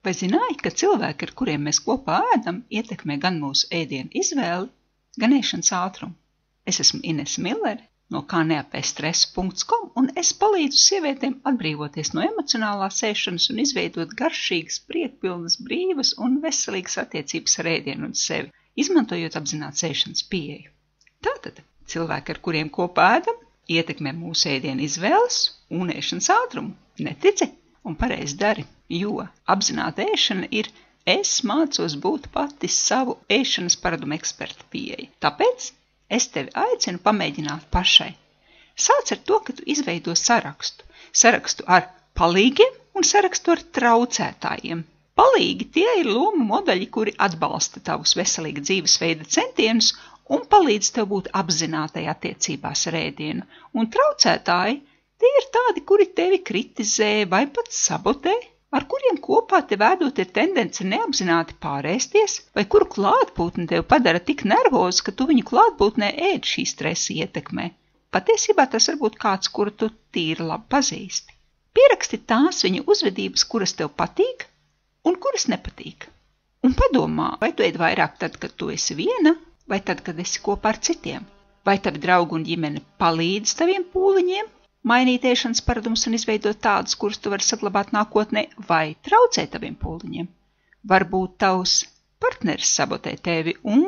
Vai zināji, ka cilvēki, ar kuriem mēs kopā ēdam, ietekmē gan mūsu ēdienu izvēli, gan ēšanas ātrumu? Es esmu Inese Millere no kāneapēststresu.com un es palīdzu sievietēm atbrīvoties no emocionālās ēšanas un izveidot garšīgas, priekpilnas, brīvas un veselīgas attiecības ar ēdienu un sevi, izmantojot apzināts ēšanas pieeju. Tātad, cilvēki, ar kuriem kopā ēdam, ietekmē mūsu ēdienu izvēles un ēšanas ātrumu. Netici? Un pareizi dari, jo apzināta ēšana ir es mācos būt pati savu ēšanas paradumu eksperta pieeja. Tāpēc es tevi aicinu pamēģināt pašai. Sāc ar to, ka tu izveido sarakstu. Sarakstu ar palīgiem un sarakstu ar traucētājiem. Palīgi tie ir lomu modeļi, kuri atbalsta tavus veselīga dzīvesveida centienus un palīdz tev būt apzinātai attiecībās ar ēdienu. Un traucētāji tie ir tādi, kuri tevi kritizē vai pat sabotē, ar kuriem kopā tev ēdot ir tendence neapzināti pārēsties, vai kuru klātbūtne tev padara tik nervozu, ka tu viņu klātbūtnē ēd šī stresa ietekmē. Patiesībā tas var būt kāds, kuru tu tīri labi pazīsti. Pieraksti tās viņa uzvedības, kuras tev patīk un kuras nepatīk. Un padomā, vai tu ēd vairāk tad, kad tu esi viena, vai tad, kad esi kopā ar citiem. Vai tavi draugi un ģimene palīdz taviem pūliņiem, mainīt ēšanas paradumus un izveidot tādus, kurus tu vari saglabāt nākotnē, vai traucē taviem pūliņiem. Varbūt tavs partneris sabotē tevi un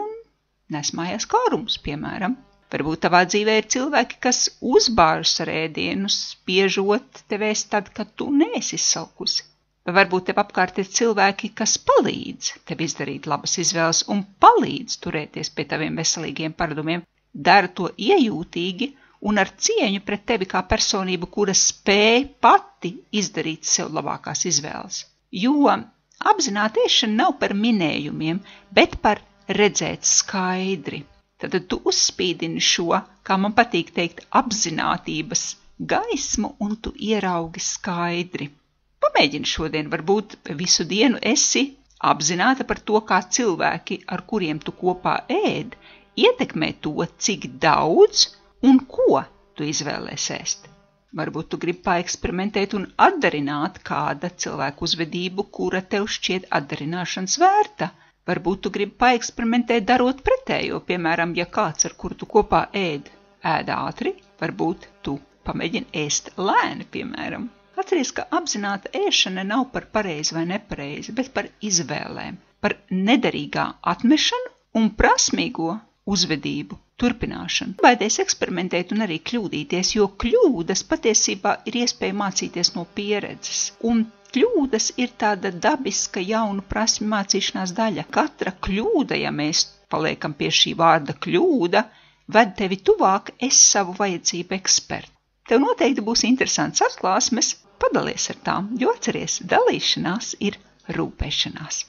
nes mājās kārumus, piemēram. Varbūt tavā dzīvē ir cilvēki, kas uzbāžas ar ēdienu, spiežot tev ēst tad, kad tu neesi izsalkusi. Vai varbūt tev apkārt ir cilvēki, kas palīdz tev izdarīt labas izvēles un palīdz turēties pie taviem veselīgiem paradumiem, dara to iejūtīgi un ar cieņu pret tevi kā personību, kura spēj pati izdarīt sev labākās izvēles. Jo apzināta ēšana nav par minējumiem, bet par redzēt skaidri. Tad tu uzspīdini šo, kā man patīk teikt, apzinātības gaismu un tu ieraugi skaidri. Pamēģini šodien, varbūt visu dienu esi apzināta par to, kā cilvēki, ar kuriem tu kopā ēd, ietekmē to, cik daudz un ko tu izvēlēs ēst. Varbūt tu gribi paeksperimentēt un atdarināt kāda cilvēku uzvedību, kura tev šķiet atdarināšanas vērta. Varbūt tu gribi paeksperimentēt darot pretējo, piemēram, ja kāds, ar kuru tu kopā ēd ātri, varbūt tu pamēģini ēst lēni, piemēram. Atceries, ka apzināta ēšana nav par pareizi vai nepareizi, bet par izvēlēm, par nederīgā atmešanu un prasmīgo uzvedību turpināšanu. Baidies eksperimentēt un arī kļūdīties, jo kļūdas patiesībā ir iespēja mācīties no pieredzes. Un kļūdas ir tāda dabiska jaunu prasmi mācīšanās daļa. Katra kļūda, ja mēs paliekam pie šī vārda kļūda, ved tevi tuvāk savu vajadzību ekspertu. Tev noteikti būs interesants atklāsmes, padalies ar tām, jo atceries, dalīšanās ir rūpēšanās.